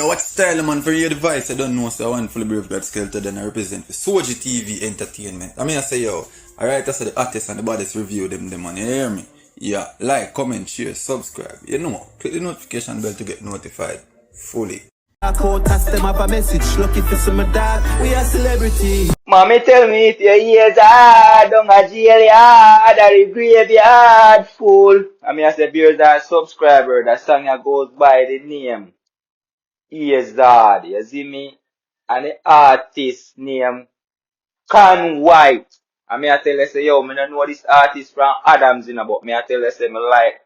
Yo, what style, man, for your device? I don't know, so I want fully brave God skeleton then I represent for Soji TV Entertainment. I mean, I say, yo, alright, I say the artists and the baddest review them, man, you hear me? Yeah, like, comment, share, subscribe. You know, click the notification bell to get notified fully. I call test them have a message, lucky for some of that. We are celebrity. Mommy tell me if your ears hard, don't a jail yard, or the graveyard full. I mean, I said, here's a subscriber, that song that goes by the name Ears Hard, you see me? And the artist name Whyte. I mean, I tell you, say, yo, I don't know this artist from Adams, you know, but me I tell you, say, me like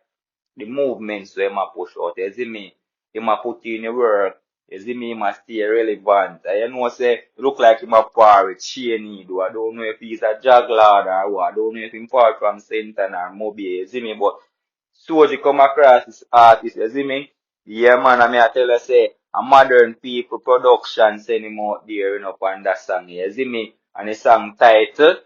the movements where I push out, you see me? Him a put in the work, you see me, him a stay relevant. And you know, say, look like him a par with Cheney, though. I don't know if he's a juggler or what. I don't know if him part from Senton or Moby, you see me? But so you come across this artist, you see me? Yeah, man, I mean, I tell you, say, a modern people production send him out there, you know, on that song, you see me? And the song title,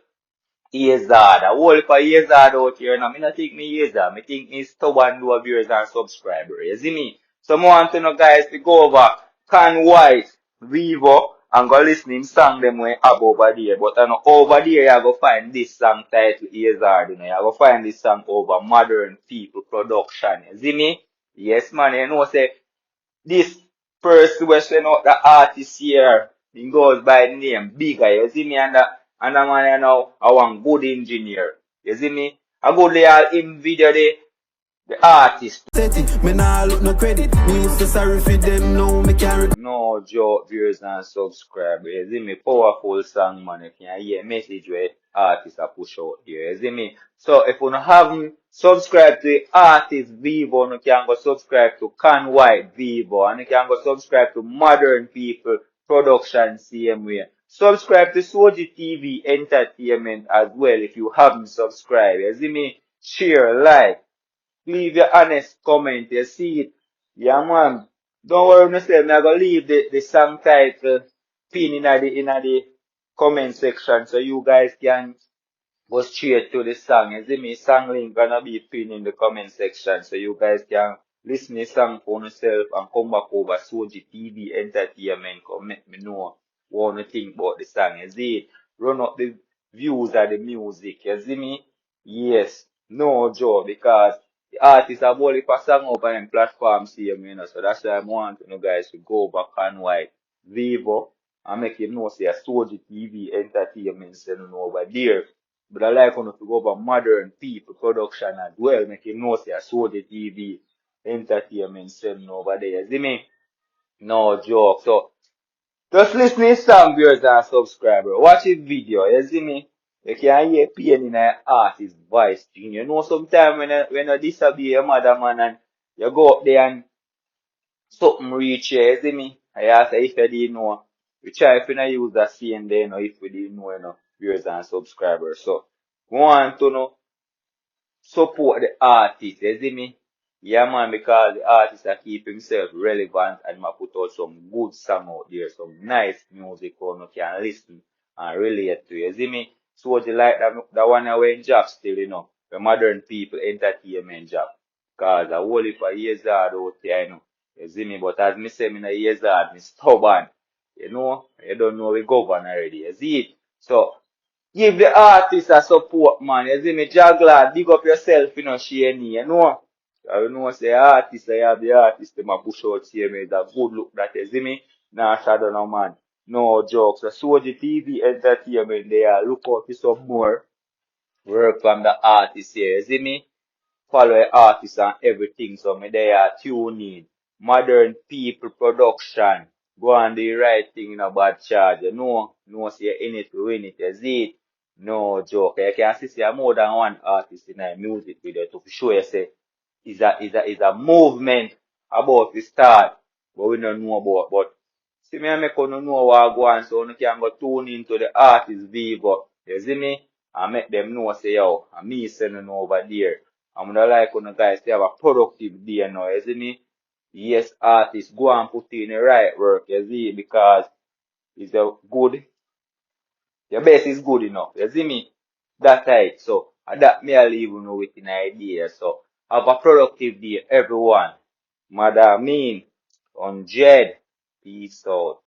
Ears Hard. A whole heap of ears hard out here now. I don't think me ears hard. I think me stubborn do viewers and subscribers. You see me? So I want to know guys to go over Whyte, Vivo, and go listen him song them way up over there. But I know over there you go find this song titled Ears Hard. You know, you go find this song over Modern People Production. You see me? Yes man, you know say this person was send out the artist here. He goes by the name Bigger. You see me? And the man you know, I want good engineer. You see me? I go there in video the artist. Me nah look no credit. Me used to sorry for them, no me carry. No joke, viewers and subscribers. You see me? Powerful song, man. You can hear message where artists are push out here. You see me? So if you haven't subscribed to the artist Vivo, you can go subscribe to Whyte Vivo, and you can go subscribe to Modern People Production same way. Subscribe to Soji TV Entertainment as well if you haven't subscribed. You see me? Share, like. Leave your honest comment, you see it. Yeah, man. Don't worry, no say, I'm going to leave the song title pin in the comment section so you guys can go straight to the song. You see me, song link gonna be pinned in the comment section so you guys can listen to the song for yourself and come back over Soji TV Entertainment. Come let me know what you think about the song. You see it? Run up the views of the music. You see me? Yes. No joke because the artists have only for song up on them platforms here, you know. So that's why I want you guys to go back on Whyte Vivo and make him know say a Soji TV Entertainment sending over there. But I like to go over Modern People Production as well, make him know say a Soji TV Entertainment sending over there. You see me? No joke. So just listen to this song, viewers and subscribers. Watch the video, you see me? You can hear pain in an artist's voice. You know sometimes when you disobey your mother, man, and you go up there and something reach you, you see me? I ask if you didn't know. We try if you not use that same day, you know, if we didn't know, you know, viewers and subscribers. So, we want to know, support the artist, you see me? Yeah, man, because the artist that keep himself relevant and might put out some good song out there, some nice music where you can listen and relate to, you see me? So, you like that one away in job still, you know, the Modern People Entertainment job. Because I whole heap of years hard out there, you know, you see me? But as me say, me no years hard, me stubborn, you know? You don't know we govern already, you see it? So, give the artist a support, man. You see me, juggler, dig up yourself, you know, Shaney, you know. You know, say artist, I have the artist, them a push out here, me, that good look that, you see me. Nah, shadow no, man. No jokes. So, Soji TV Entertainment, they are look out for some more work from the artist here, you see me. Follow the artist and everything, so me they are tune in. Modern People Production. Go on the right thing in a bad charge. You know, no say in it to win it, you see it. No joke. You can see more than one artist in a music video to show you say is a movement about the start. But we don't know about. But see me I make you know what go on so you can go tune into the artist Vivo. You see me? And make them know say yo, and me sending over there. I'm gonna like you guys to have a productive day now, you see me? Yes, artists, go and put in the right work, you see, because it's a good, your best is good enough, you see me? That's right, so that me I leave you know with an idea, so have a productive day, everyone. Madam Mean, on Jed. Peace out.